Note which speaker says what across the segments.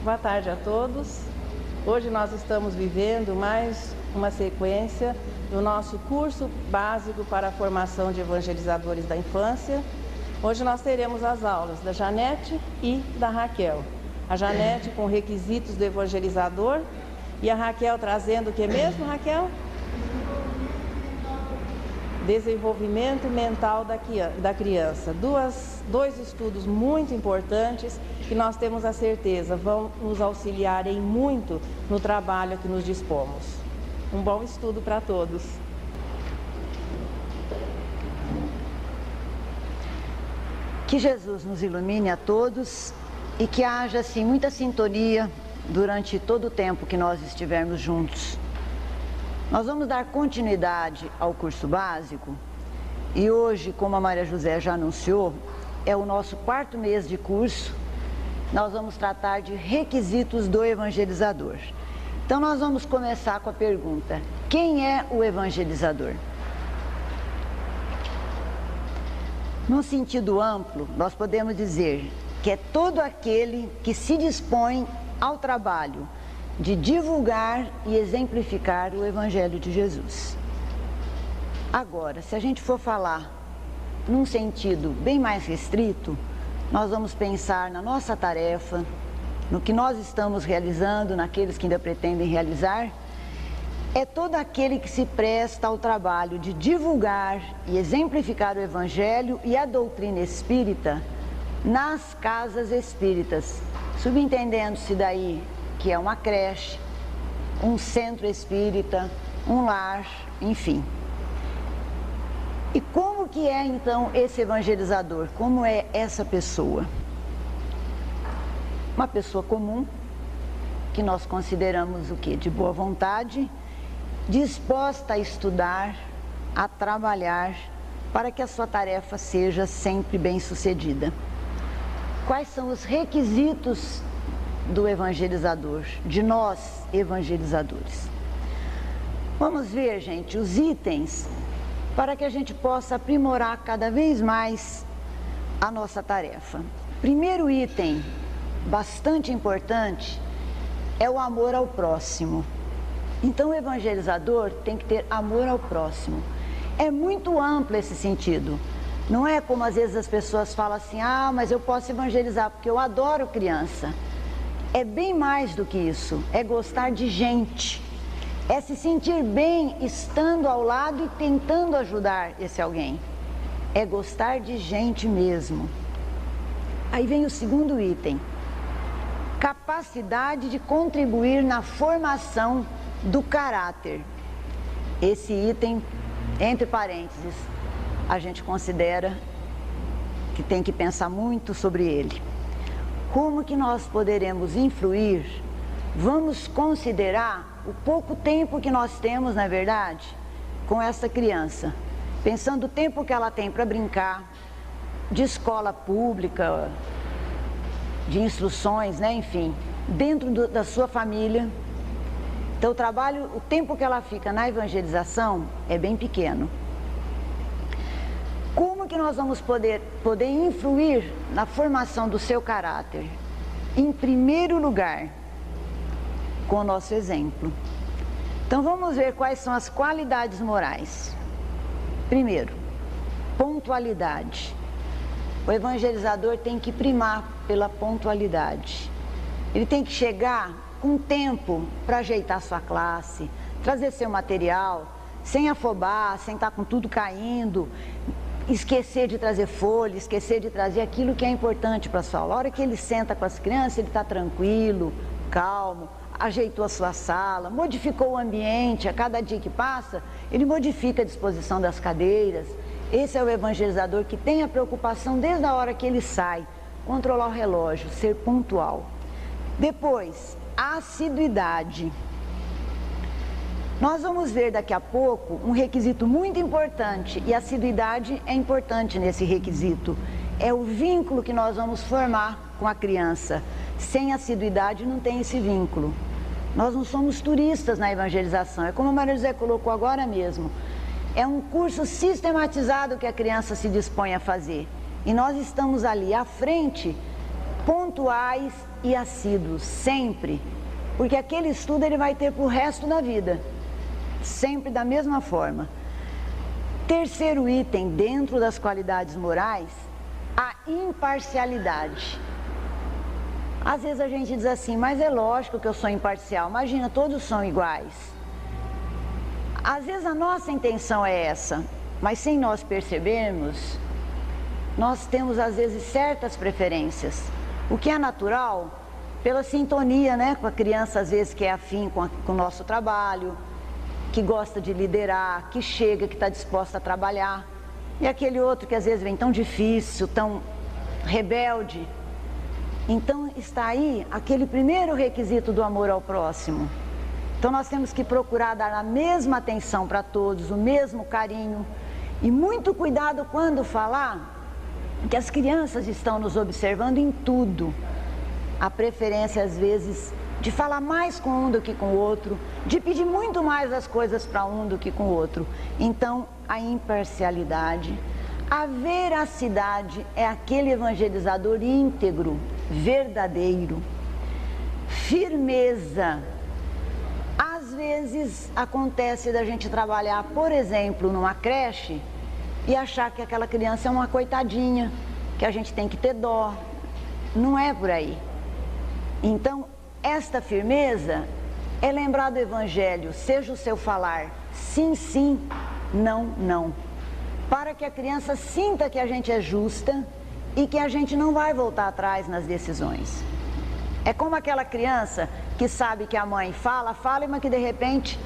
Speaker 1: Boa tarde a todos. Hoje nós estamos vivendo mais uma sequência do nosso curso básico para a formação de evangelizadores da infância. Hoje nós teremos as aulas da Janete e da Raquel. A Janete com requisitos do evangelizador e a Raquel trazendo o que mesmo, Raquel? Desenvolvimento mental da criança. Dois estudos muito importantes que nós temos a certeza vão nos auxiliar em muito no trabalho a que nos dispomos. Um bom estudo para todos.
Speaker 2: Que Jesus nos ilumine a todos e que haja assim muita sintonia durante todo o tempo que nós estivermos juntos. Nós vamos dar continuidade ao curso básico e hoje, como a Maria José já anunciou, é o nosso 4º mês de curso. Nós vamos tratar de requisitos do evangelizador. Então nós vamos começar com a pergunta: quem é o evangelizador? Num sentido amplo, nós podemos dizer que é todo aquele que se dispõe ao trabalho de divulgar e exemplificar o Evangelho de Jesus. Agora, se a gente for falar num sentido bem mais restrito, nós vamos pensar na nossa tarefa, no que nós estamos realizando, naqueles que ainda pretendem realizar. É todo aquele que se presta ao trabalho de divulgar e exemplificar o Evangelho e a doutrina espírita nas casas espíritas, subentendendo-se daí que é uma creche, um centro espírita, um lar, enfim. E como que é então esse evangelizador? Como é essa pessoa? Uma pessoa comum, que nós consideramos o quê? De boa vontade, disposta a estudar, a trabalhar, para que a sua tarefa seja sempre bem sucedida. Quais são os requisitos do evangelizador, de nós evangelizadores? Vamos ver, gente, os itens para que a gente possa aprimorar cada vez mais a nossa tarefa. Primeiro item, bastante importante, é o amor ao próximo. Então o evangelizador tem que ter amor ao próximo. É muito amplo esse sentido. Não é como às vezes as pessoas falam assim: ah, mas eu posso evangelizar porque eu adoro criança. É bem mais do que isso, é gostar de gente, é se sentir bem estando ao lado e tentando ajudar esse alguém. É gostar de gente mesmo. Aí vem o segundo item: capacidade de contribuir na formação do caráter. Esse item, entre parênteses, a gente considera que tem que pensar muito sobre ele. Como que nós poderemos influir? Vamos considerar o pouco tempo que nós temos, na verdade, com essa criança. Pensando o tempo que ela tem para brincar, de escola pública, de instruções, né? Enfim, dentro da sua família. Então o tempo que ela fica na evangelização é bem pequeno. Como que nós vamos poder influir na formação do seu caráter? Em primeiro lugar, com o nosso exemplo. Então vamos ver quais são as qualidades morais. Primeiro, pontualidade. O evangelizador tem que primar pela pontualidade. Ele tem que chegar com tempo para ajeitar sua classe, trazer seu material, sem afobar, sem estar com tudo caindo, esquecer de trazer folha, esquecer de trazer aquilo que é importante para a sua aula. A hora que ele senta com as crianças, ele está tranquilo, calmo, ajeitou a sua sala, modificou o ambiente. A cada dia que passa, ele modifica a disposição das cadeiras. Esse é o evangelizador que tem a preocupação desde a hora que ele sai, controlar o relógio, ser pontual. Depois, a assiduidade. Nós vamos ver daqui a pouco um requisito muito importante, e a assiduidade é importante nesse requisito. É o vínculo que nós vamos formar com a criança. Sem assiduidade não tem esse vínculo. Nós não somos turistas na evangelização, é como a Maria José colocou agora mesmo. É um curso sistematizado que a criança se dispõe a fazer. E nós estamos ali à frente pontuais e assíduos, sempre, porque aquele estudo ele vai ter para o resto da vida, sempre da mesma forma. Terceiro item, dentro das qualidades morais, a imparcialidade. Às vezes a gente diz assim, mas é lógico que eu sou imparcial, imagina, todos são iguais. Às vezes a nossa intenção é essa, mas sem nós percebermos, nós temos às vezes certas preferências. O que é natural, pela sintonia, né, com a criança às vezes que é afim com o nosso trabalho, que gosta de liderar, que chega, que está disposta a trabalhar. E aquele outro que às vezes vem tão difícil, tão rebelde. Então está aí aquele primeiro requisito do amor ao próximo. Então nós temos que procurar dar a mesma atenção para todos, o mesmo carinho. E muito cuidado quando falar que as crianças estão nos observando em tudo. A preferência às vezes de falar mais com um do que com o outro, de pedir muito mais as coisas para um do que com o outro. Então, a imparcialidade, a veracidade é aquele evangelizador íntegro, verdadeiro. Firmeza. Às vezes acontece da gente trabalhar, por exemplo, numa creche e achar que aquela criança é uma coitadinha, que a gente tem que ter dó. Não é por aí. Então, esta firmeza é lembrar do Evangelho, seja o seu falar sim, sim, não, não. Para que a criança sinta que a gente é justa e que a gente não vai voltar atrás nas decisões. É como aquela criança que sabe que a mãe fala, mas que de repente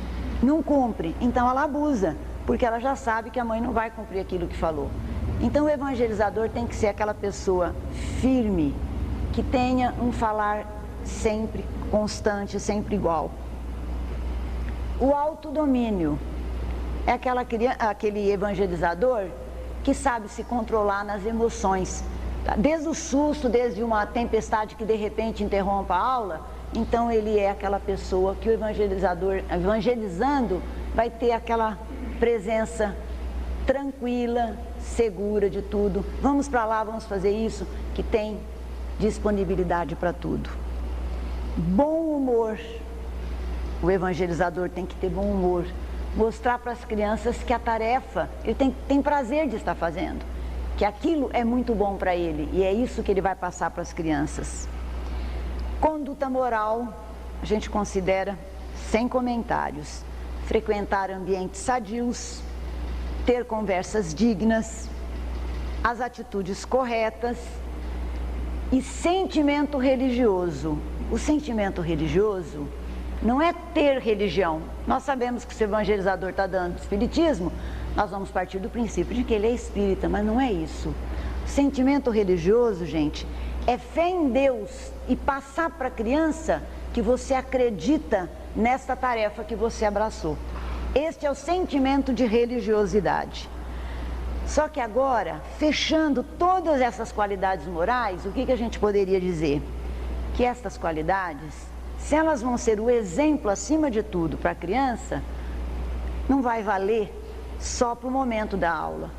Speaker 2: não cumpre. Então ela abusa, porque ela já sabe que a mãe não vai cumprir aquilo que falou. Então o evangelizador tem que ser aquela pessoa firme, que tenha um falar sempre constante, sempre igual. O autodomínio é aquele evangelizador que sabe se controlar nas emoções. Desde o susto, desde uma tempestade que de repente interrompa a aula, então ele é aquela pessoa que o evangelizador, evangelizando, vai ter aquela presença tranquila, segura de tudo. Vamos para lá, vamos fazer isso, que tem disponibilidade para tudo. Bom humor. O evangelizador tem que ter bom humor. Mostrar para as crianças que a tarefa, ele tem prazer de estar fazendo. Que aquilo é muito bom para ele. E é isso que ele vai passar para as crianças. Conduta moral, a gente considera sem comentários. Frequentar ambientes sadios, ter conversas dignas, as atitudes corretas e sentimento religioso. O sentimento religioso não é ter religião. Nós sabemos que se o evangelizador está dando espiritismo, nós vamos partir do princípio de que ele é espírita, mas não é isso. O sentimento religioso, gente, é fé em Deus e passar para a criança que você acredita nesta tarefa que você abraçou. Este é o sentimento de religiosidade. Só que agora, fechando todas essas qualidades morais, o que a gente poderia dizer? Que estas qualidades, se elas vão ser o exemplo acima de tudo para a criança, não vai valer só para o momento da aula.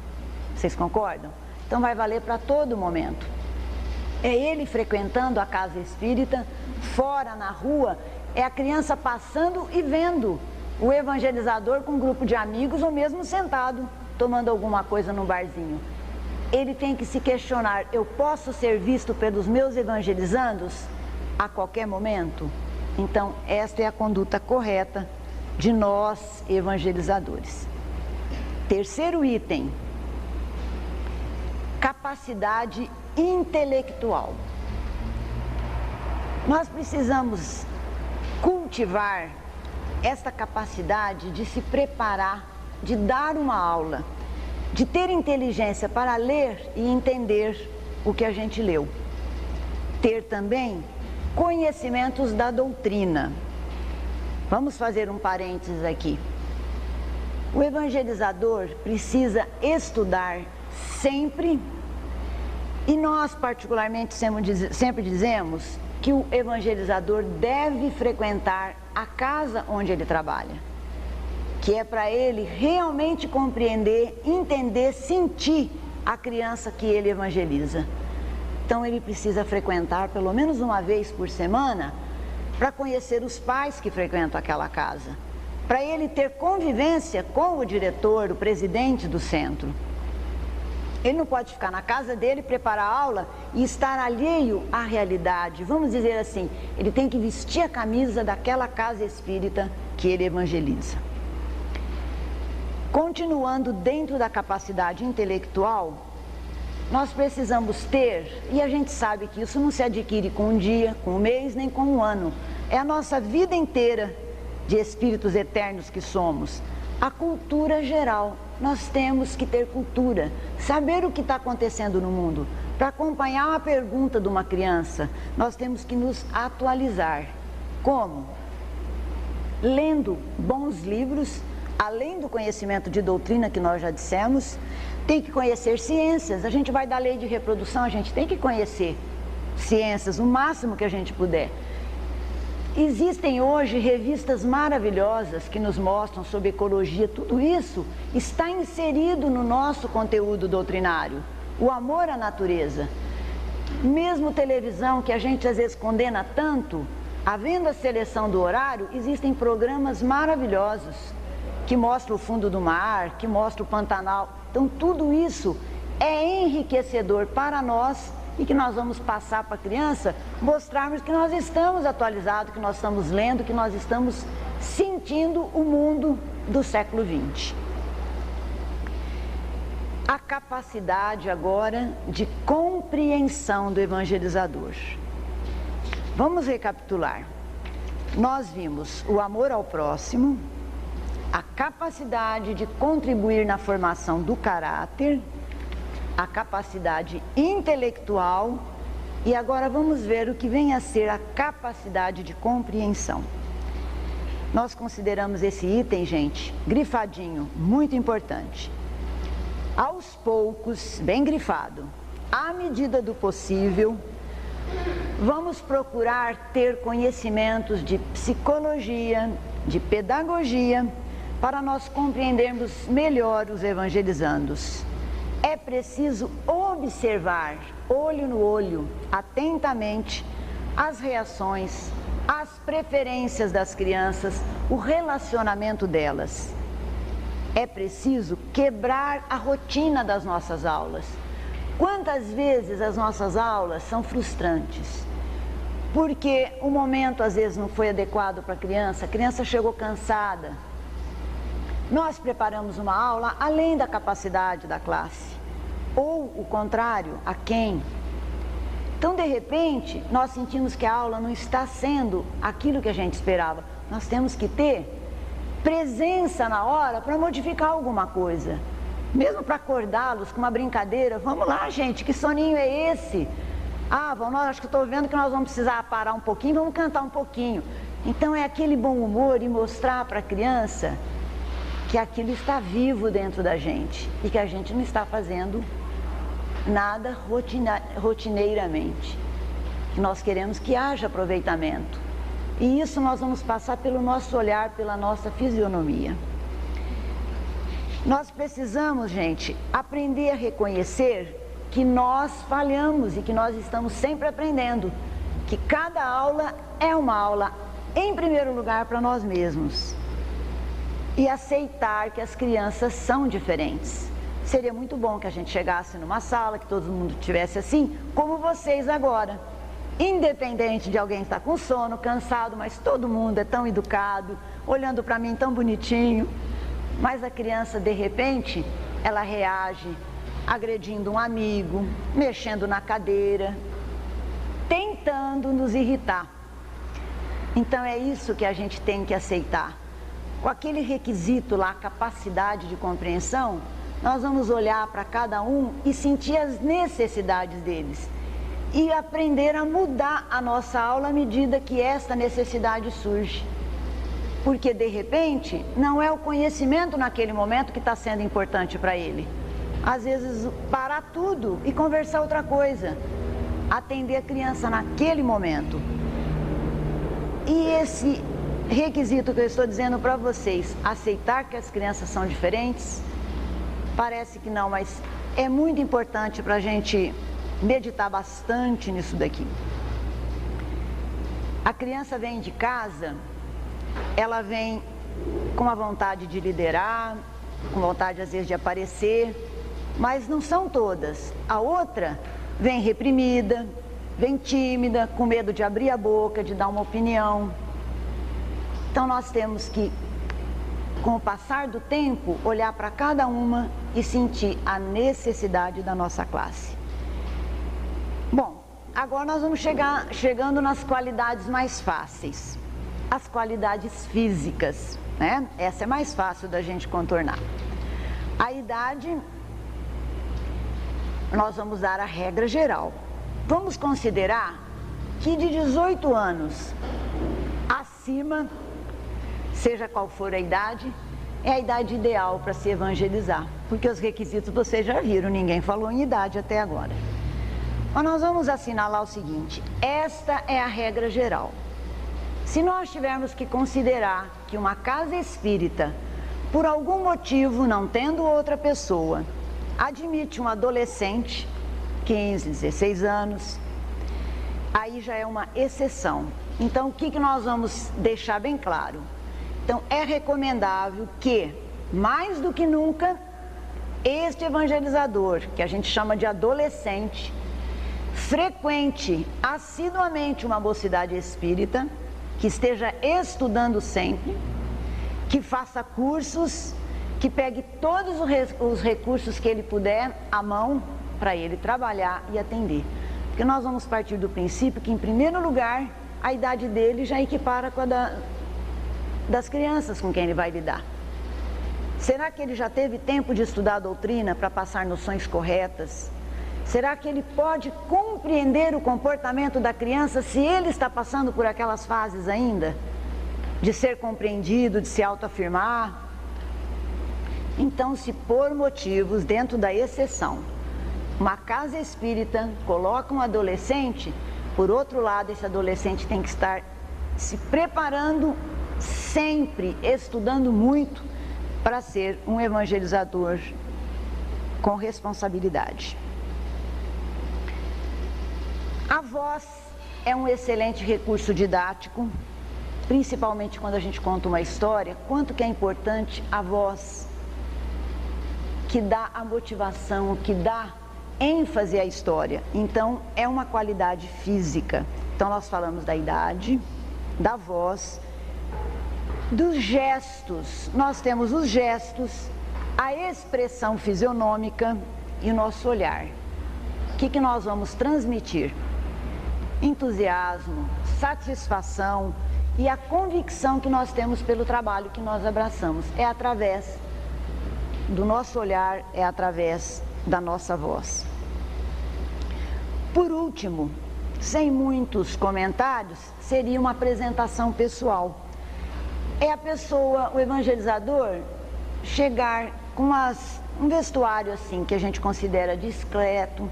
Speaker 2: Vocês concordam? Então vai valer para todo momento. É ele frequentando a casa espírita, fora na rua, é a criança passando e vendo o evangelizador com um grupo de amigos ou mesmo sentado, tomando alguma coisa no barzinho. Ele tem que se questionar, eu posso ser visto pelos meus evangelizandos a qualquer momento? Então, esta é a conduta correta de nós evangelizadores. Terceiro item, capacidade intelectual. Nós precisamos cultivar esta capacidade de se preparar, de dar uma aula, de ter inteligência para ler e entender o que a gente leu. Ter também conhecimentos da doutrina. Vamos fazer um parênteses aqui. O evangelizador precisa estudar sempre, e nós particularmente sempre dizemos que o evangelizador deve frequentar a casa onde ele trabalha, que é para ele realmente compreender, entender, sentir a criança que ele evangeliza. Então ele precisa frequentar pelo menos uma vez por semana para conhecer os pais que frequentam aquela casa, para ele ter convivência com o diretor, o presidente do centro. Ele não pode ficar na casa dele, preparar a aula e estar alheio à realidade. Vamos dizer assim, ele tem que vestir a camisa daquela casa espírita que ele evangeliza. Continuando dentro da capacidade intelectual, nós precisamos ter, e a gente sabe que isso não se adquire com um dia, com um mês, nem com um ano. É a nossa vida inteira de espíritos eternos que somos. A cultura geral. Nós temos que ter cultura, saber o que está acontecendo no mundo. Para acompanhar uma pergunta de uma criança, nós temos que nos atualizar. Como? Lendo bons livros, além do conhecimento de doutrina que nós já dissemos, tem que conhecer ciências. A gente vai dar lei de reprodução, a gente tem que conhecer ciências o máximo que a gente puder. Existem hoje revistas maravilhosas que nos mostram sobre ecologia. Tudo isso está inserido no nosso conteúdo doutrinário. O amor à natureza. Mesmo televisão, que a gente às vezes condena tanto, havendo a seleção do horário, existem programas maravilhosos que mostram o fundo do mar, que mostram o Pantanal. Então tudo isso é enriquecedor para nós e que nós vamos passar para a criança, mostrarmos que nós estamos atualizados, que nós estamos lendo, que nós estamos sentindo o mundo do século XX. A capacidade agora de compreensão do evangelizador. Vamos recapitular. Nós vimos o amor ao próximo, a capacidade de contribuir na formação do caráter, a capacidade intelectual e agora vamos ver o que vem a ser a capacidade de compreensão. Nós consideramos esse item, gente, grifadinho, muito importante. Aos poucos, bem grifado, à medida do possível, vamos procurar ter conhecimentos de psicologia, de pedagogia, para nós compreendermos melhor os evangelizandos. É preciso observar, olho no olho, atentamente, as reações, as preferências das crianças, o relacionamento delas. É preciso quebrar a rotina das nossas aulas. Quantas vezes as nossas aulas são frustrantes? Porque o momento às vezes não foi adequado para a criança chegou cansada. Nós preparamos uma aula além da capacidade da classe, ou o contrário, aquém. Então, de repente, nós sentimos que a aula não está sendo aquilo que a gente esperava. Nós temos que ter presença na hora para modificar alguma coisa. Mesmo para acordá-los com uma brincadeira. Vamos lá, gente, que soninho é esse? Ah, vamos, acho que estou vendo que nós vamos precisar parar um pouquinho, vamos cantar um pouquinho. Então, é aquele bom humor e mostrar para a criança que aquilo está vivo dentro da gente e que a gente não está fazendo nada rotineiramente. Nós queremos que haja aproveitamento. E isso nós vamos passar pelo nosso olhar, pela nossa fisionomia. Nós precisamos, gente, aprender a reconhecer que nós falhamos e que nós estamos sempre aprendendo. Que cada aula é uma aula, em primeiro lugar, para nós mesmos. E aceitar que as crianças são diferentes. Seria muito bom que a gente chegasse numa sala, que todo mundo estivesse assim, como vocês agora. Independente de alguém estar com sono, cansado, mas todo mundo é tão educado, olhando para mim tão bonitinho. Mas a criança, de repente, ela reage agredindo um amigo, mexendo na cadeira, tentando nos irritar. Então é isso que a gente tem que aceitar. Com aquele requisito lá, capacidade de compreensão, nós vamos olhar para cada um e sentir as necessidades deles. E aprender a mudar a nossa aula à medida que esta necessidade surge. Porque, de repente, não é o conhecimento naquele momento que está sendo importante para ele. Às vezes, parar tudo e conversar outra coisa. Atender a criança naquele momento. E esse requisito que eu estou dizendo para vocês, aceitar que as crianças são diferentes, parece que não, mas é muito importante para a gente meditar bastante nisso daqui. A criança vem de casa, ela vem com a vontade de liderar, com vontade às vezes de aparecer, mas não são todas. A outra vem reprimida, vem tímida, com medo de abrir a boca, de dar uma opinião. Então nós temos que, com o passar do tempo, olhar para cada uma e sentir a necessidade da nossa classe. Bom, agora nós vamos chegando nas qualidades mais fáceis. As qualidades físicas, né? Essa é mais fácil da gente contornar. A idade, nós vamos dar a regra geral. Vamos considerar que de 18 anos acima, seja qual for a idade, é a idade ideal para se evangelizar, porque os requisitos vocês já viram, ninguém falou em idade até agora. Mas nós vamos assinalar o seguinte: esta é a regra geral. Se nós tivermos que considerar que uma casa espírita, por algum motivo, não tendo outra pessoa, admite um adolescente, 15, 16 anos, aí já é uma exceção. Então, o que nós vamos deixar bem claro? Então, é recomendável que, mais do que nunca, este evangelizador, que a gente chama de adolescente, frequente assiduamente uma mocidade espírita, que esteja estudando sempre, que faça cursos, que pegue todos os recursos que ele puder à mão para ele trabalhar e atender. Porque nós vamos partir do princípio que, em primeiro lugar, a idade dele já equipara com a das crianças com quem ele vai lidar. Será que ele já teve tempo de estudar a doutrina para passar noções corretas? Será que ele pode compreender o comportamento da criança se ele está passando por aquelas fases ainda? De ser compreendido, de se autoafirmar? Então, se por motivos, dentro da exceção, uma casa espírita coloca um adolescente, por outro lado, esse adolescente tem que estar se preparando sempre, estudando muito, para ser um evangelizador com responsabilidade. A voz é um excelente recurso didático, principalmente quando a gente conta uma história. Quanto que é importante a voz, que dá a motivação, que dá ênfase à história. Então, é uma qualidade física. Então, nós falamos da idade, da voz, dos gestos. Nós temos os gestos, a expressão fisionômica e o nosso olhar. O que nós vamos transmitir? Entusiasmo, satisfação e a convicção que nós temos pelo trabalho que nós abraçamos. É através do nosso olhar, é através da nossa voz. Por último, sem muitos comentários, seria uma apresentação pessoal. É a pessoa, o evangelizador, chegar com um vestuário assim, que a gente considera discreto,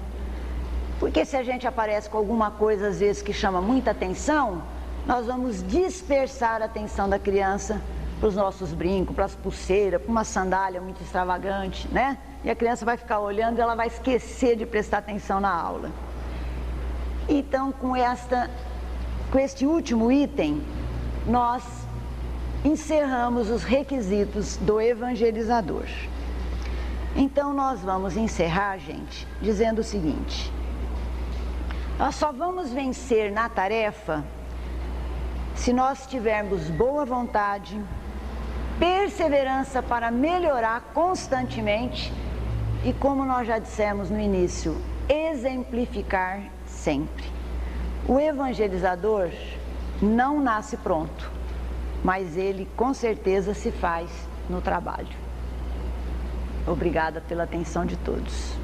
Speaker 2: porque se a gente aparece com alguma coisa, às vezes, que chama muita atenção, nós vamos dispersar a atenção da criança para os nossos brincos, para as pulseiras, para uma sandália muito extravagante, né? E a criança vai ficar olhando e ela vai esquecer de prestar atenção na aula. Então, com este último item, nós encerramos os requisitos do evangelizador. Então, nós vamos encerrar, gente, dizendo o seguinte: nós só vamos vencer na tarefa se nós tivermos boa vontade, perseverança para melhorar constantemente e, como nós já dissemos no início, exemplificar sempre. O evangelizador não nasce pronto, mas ele com certeza se faz no trabalho. Obrigada pela atenção de todos.